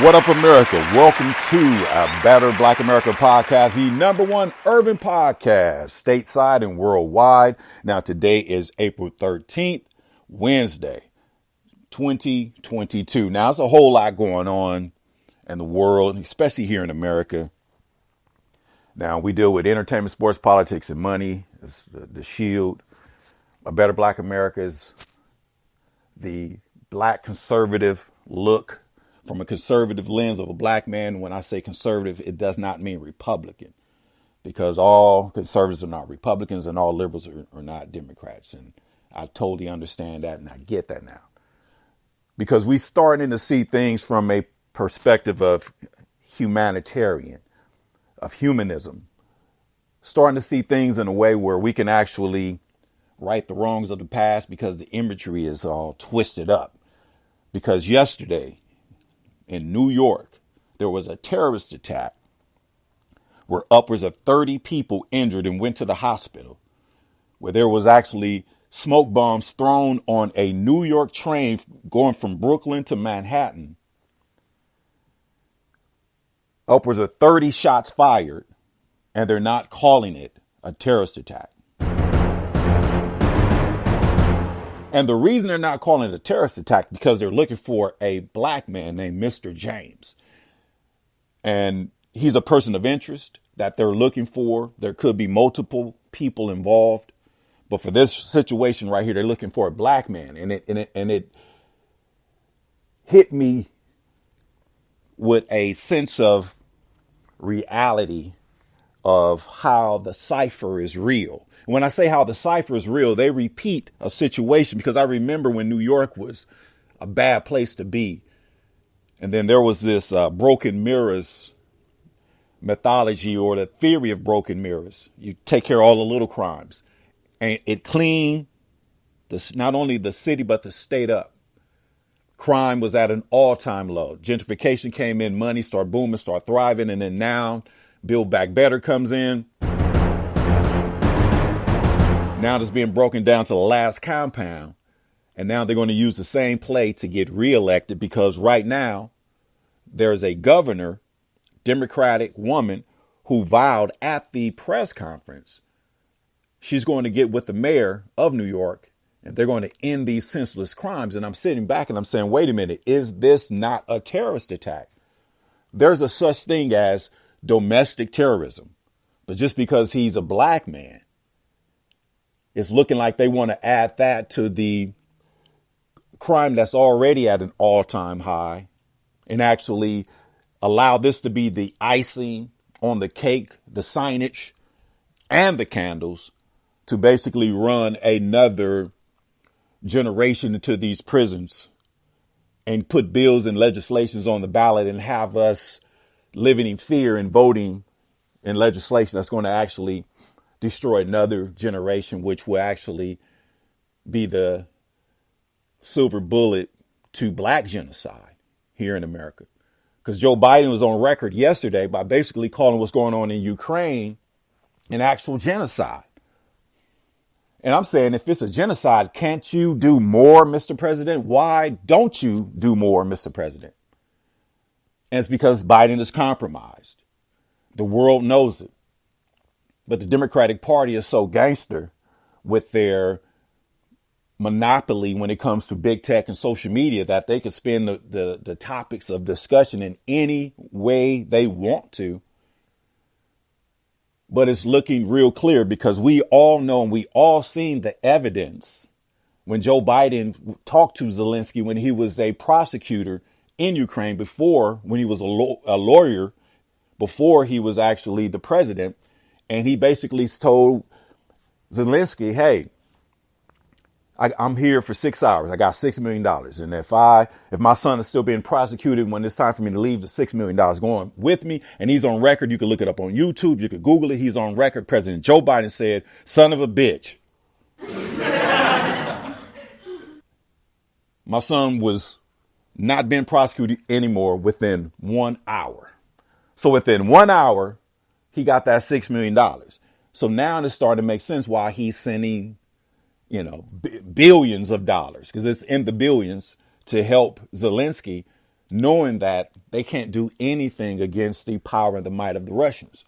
What up, America? Welcome to a Better Black America podcast, the #1 urban podcast, stateside and worldwide. Now, today is April 13th, Wednesday, 2022. Now, there's a whole lot going on in the world, especially here in America. Now, we deal with entertainment, sports, politics, and money. It's the shield. A Better Black America is the black conservative look from a conservative lens of a black man. When I say conservative, it does not mean Republican, because all conservatives are not Republicans and all liberals are not Democrats. And I totally understand that, and I get that now, because we starting to see things from a perspective of humanitarian, of humanism, starting to see things in a way where we can actually right the wrongs of the past, because the imagery is all twisted up. Because yesterday in New York, there was a terrorist attack where upwards of 30 people injured and went to the hospital, where there was actually smoke bombs thrown on a New York train going from Brooklyn to Manhattan. Upwards of 30 shots fired, and they're not calling it a terrorist attack. And the reason they're not calling it a terrorist attack, because they're looking for a black man named Mr. James. And he's a person of interest that they're looking for. There could be multiple people involved. But for this situation right here, they're looking for a black man. And it hit me with a sense of reality of how the cipher is real. When I say how the cipher is real, they repeat a situation, because I remember when New York was a bad place to be. And then there was this broken mirrors mythology, or the theory of broken mirrors. You take care of all the little crimes, and it cleaned not only the city, but the state up. Crime was at an all-time low. Gentrification came in, money started booming, started thriving. And then now Build Back Better comes in. Now it's being broken down to the last compound. And now they're going to use the same play to get reelected, because right now there's a governor, Democratic woman, who vowed at the press conference she's going to get with the mayor of New York, and they're going to end these senseless crimes. And I'm sitting back and I'm saying, wait a minute, is this not a terrorist attack? There's a such thing as domestic terrorism. But just because he's a black man, it's looking like they want to add that to the crime that's already at an all-time high, and actually allow this to be the icing on the cake, the signage, and the candles, to basically run another generation into these prisons and put bills and legislations on the ballot and have us living in fear and voting in legislation that's going to actually destroy another generation, which will actually be the silver bullet to black genocide here in America. Because Joe Biden was on record yesterday by basically calling what's going on in Ukraine an actual genocide. And I'm saying, if it's a genocide, can't you do more, Mr. President? Why don't you do more, Mr. President? And it's because Biden is compromised. The world knows it. But the Democratic Party is so gangster with their monopoly when it comes to big tech and social media that they can spin the topics of discussion in any way they want to. But it's looking real clear, because we all know and we all seen the evidence when Joe Biden talked to Zelensky when he was a prosecutor in Ukraine, before, when he was a lawyer, before he was actually the president. And he basically told Zelensky, hey, I'm here for 6 hours. I got $6 million. And if my son is still being prosecuted when it's time for me to leave, the $6 million going with me. And he's on record. You can look it up on YouTube. You can Google it. He's on record. President Joe Biden said, son of a bitch. My son was not being prosecuted anymore within 1 hour. So within 1 hour, he got that $6 million. So now it's starting to make sense why he's sending, billions of dollars, because it's in the billions, to help Zelensky knowing that they can't do anything against the power and the might of the Russians.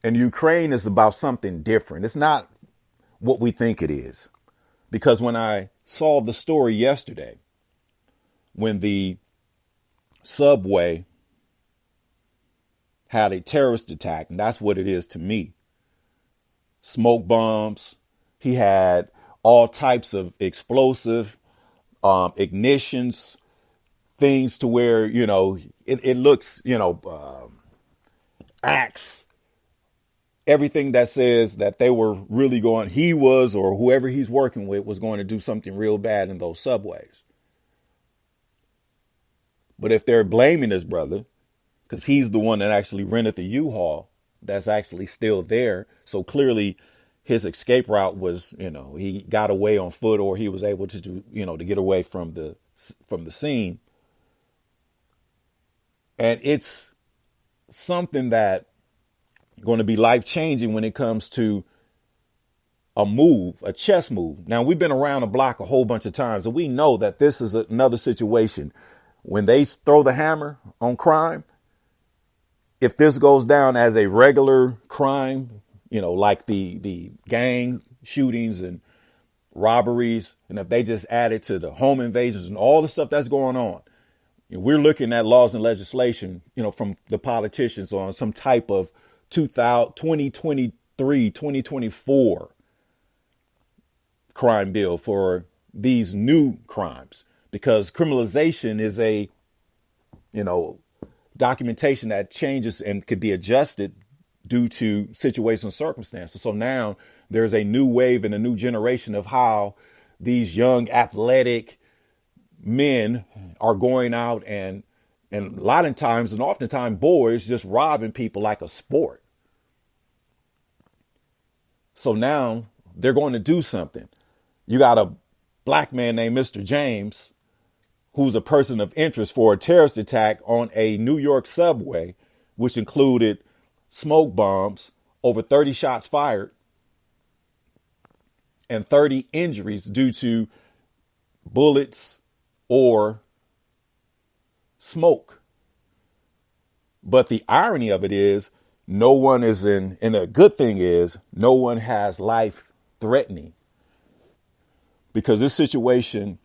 And Ukraine is about something different. It's not what we think it is. Because when I saw the story yesterday, when the subway had a terrorist attack, and that's what it is to me. Smoke bombs. He had all types of explosive ignitions, things to where, it looks, acts, everything that says that they were really he was, or whoever he's working with was going to do something real bad in those subways. But if they're blaming his brother, because he's the one that actually rented the U-Haul that's actually still there. So clearly his escape route was, he got away on foot, or he was able to do, to get away from the scene. And it's something that going to be life changing when it comes to a chess move. Now, we've been around the block a whole bunch of times, and we know that this is another situation. When they throw the hammer on crime, if this goes down as a regular crime, like the gang shootings and robberies, and if they just add it to the home invasions and all the stuff that's going on, we're looking at laws and legislation, from the politicians on some type of 2023, 2024 crime bill for these new crimes, because criminalization is a, documentation that changes and could be adjusted due to situations and circumstances. So now there's a new wave and a new generation of how these young athletic men are going out and a lot of times and oftentimes boys just robbing people like a sport. So now they're going to do something. You got a black man named Mr. James, who's a person of interest for a terrorist attack on a New York subway, which included smoke bombs, over 30 shots fired, and 30 injuries due to bullets or smoke. But the irony of it is no one is and the good thing is no one has life threatening, because this situation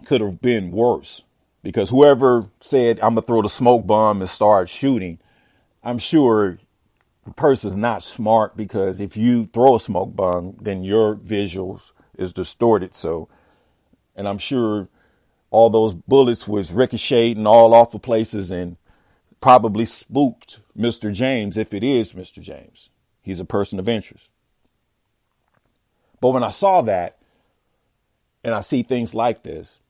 could have been worse, because whoever said, I'm going to throw the smoke bomb and start shooting, I'm sure the person's not smart, because if you throw a smoke bomb, then your visuals is distorted. So, and I'm sure all those bullets was ricocheting all off of places and probably spooked Mr. James, if it is Mr. James. He's a person of interest. But when I saw that and I see things like this,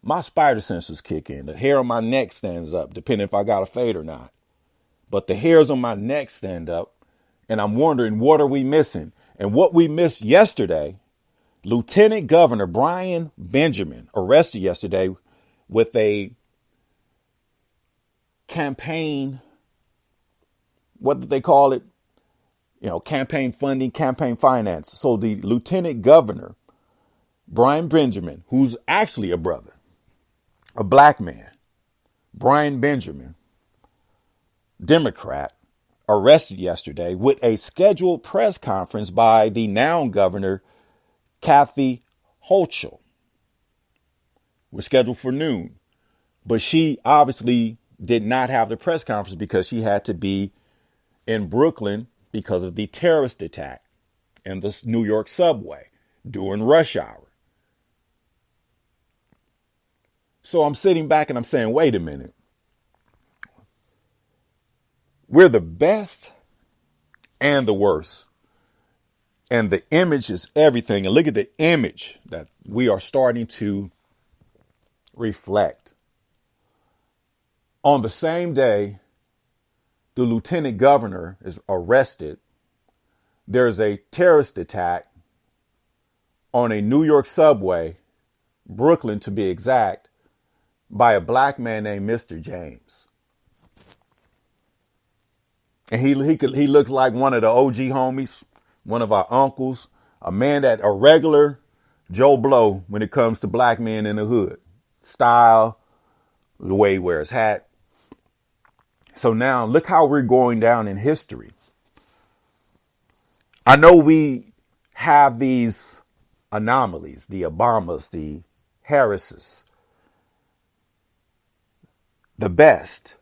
my spider senses kick in. The hair on my neck stands up, depending if I got a fade or not. But the hairs on my neck stand up, and I'm wondering, what are we missing? And what we missed yesterday, Lieutenant Governor Brian Benjamin arrested yesterday with a campaign, what did they call it? Campaign funding, campaign finance. So the Lieutenant Governor, Brian Benjamin, who's actually a brother, a black man, Brian Benjamin, Democrat, arrested yesterday with a scheduled press conference by the now governor, Kathy Hochul. Was scheduled for noon, but she obviously did not have the press conference because she had to be in Brooklyn because of the terrorist attack in the New York subway during rush hour. So I'm sitting back and I'm saying, wait a minute. We're the best and the worst. And the image is everything. And look at the image that we are starting to reflect. On the same day the lieutenant governor is arrested, there's a terrorist attack on a New York subway, Brooklyn to be exact, by a black man named Mr. James. And he looks like one of the OG homies, one of our uncles, a man that a regular Joe Blow when it comes to black men in the hood. Style, the way he wears his hat. So now look how we're going down in history. I know we have these anomalies, the Obamas, the Harrises, the best.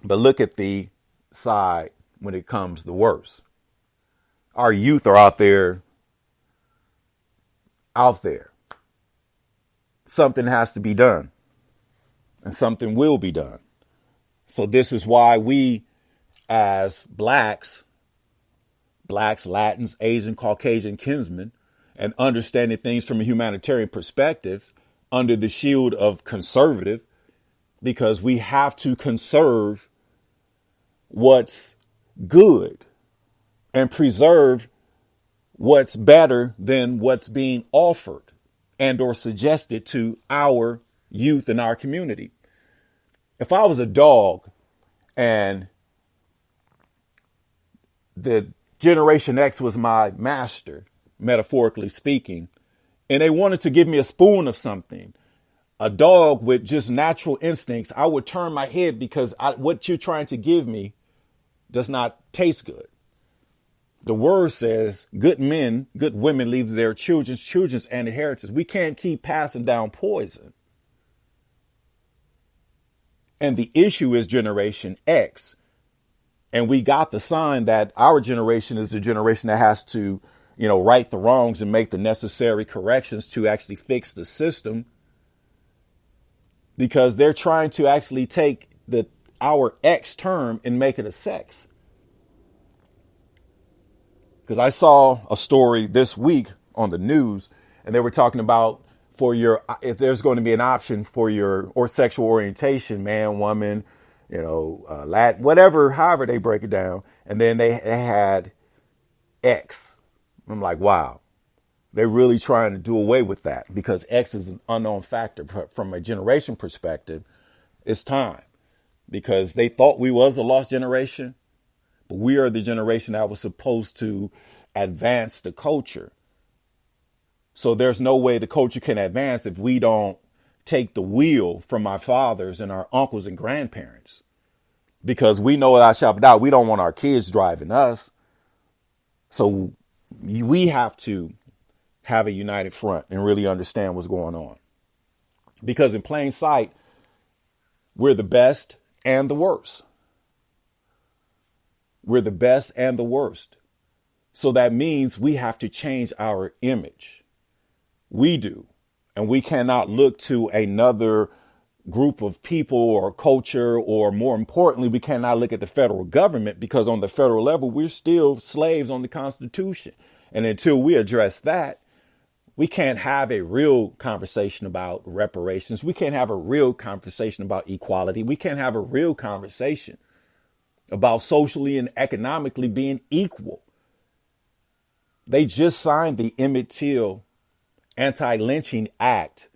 But look at the side when it comes the worst. Our youth are out there. Something has to be done. And something will be done. So this is why we as blacks, Latins, Asian, Caucasian kinsmen, and understanding things from a humanitarian perspective under the shield of conservative, because we have to conserve what's good and preserve what's better than what's being offered and or suggested to our youth in our community. If I was a dog and the Generation X was my master, metaphorically speaking, and they wanted to give me a spoon of something, a dog with just natural instincts, I would turn my head because what you're trying to give me does not taste good. The word says good men, good women leave their children's and inheritance. We can't keep passing down poison. And the issue is Generation X. And we got the sign that our generation is the generation that has to, right the wrongs and make the necessary corrections to actually fix the system, because they're trying to actually take our X term and make it a sex. Because I saw a story this week on the news, and they were talking about if there's going to be an option for your or sexual orientation, man, woman, Latin, whatever, however they break it down. And then they had X. I'm like, wow, they're really trying to do away with that because X is an unknown factor. From a generation perspective, it's time, because they thought we was a lost generation, but we are the generation that was supposed to advance the culture. So there's no way the culture can advance if we don't take the wheel from our fathers and our uncles and grandparents, because we know that I shall die. We don't want our kids driving us. So we have to have a united front and really understand what's going on, because in plain sight, we're the best and the worst. We're the best and the worst. So that means we have to change our image. We do. And we cannot look to another group of people or culture, or more importantly, we cannot look at the federal government, because on the federal level, we're still slaves on the Constitution. And until we address that, we can't have a real conversation about reparations. We can't have a real conversation about equality. We can't have a real conversation about socially and economically being equal. They just signed the Emmett Till Anti-Lynching Act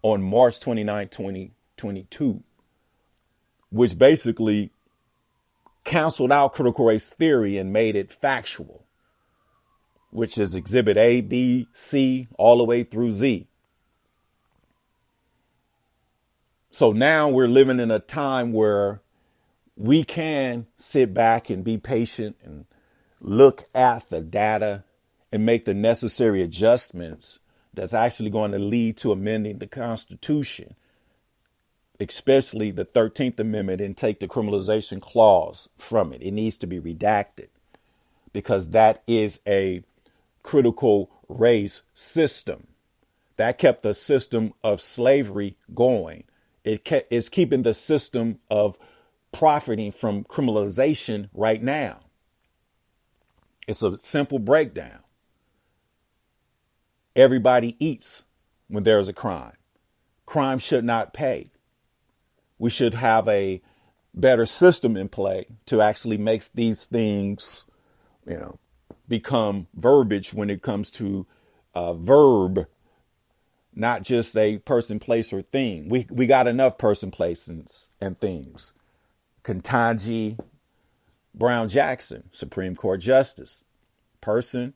on March 29, 2022, which basically canceled out critical race theory and made it factual, which is Exhibit A, B, C, all the way through Z. So now we're living in a time where we can sit back and be patient and look at the data and make the necessary adjustments that's actually going to lead to amending the Constitution, especially the 13th Amendment, and take the criminalization clause from it. It needs to be redacted, because that is a critical race system that kept the system of slavery going. It's keeping the system of profiting from criminalization right now. It's a simple breakdown. Everybody eats when there's a crime. Crime should not pay. We should have a better system in play to actually make these things, become verbiage when it comes to a verb, not just a person, place, or thing. We got enough person, places, and things. Ketanji Brown Jackson, Supreme Court Justice. Person,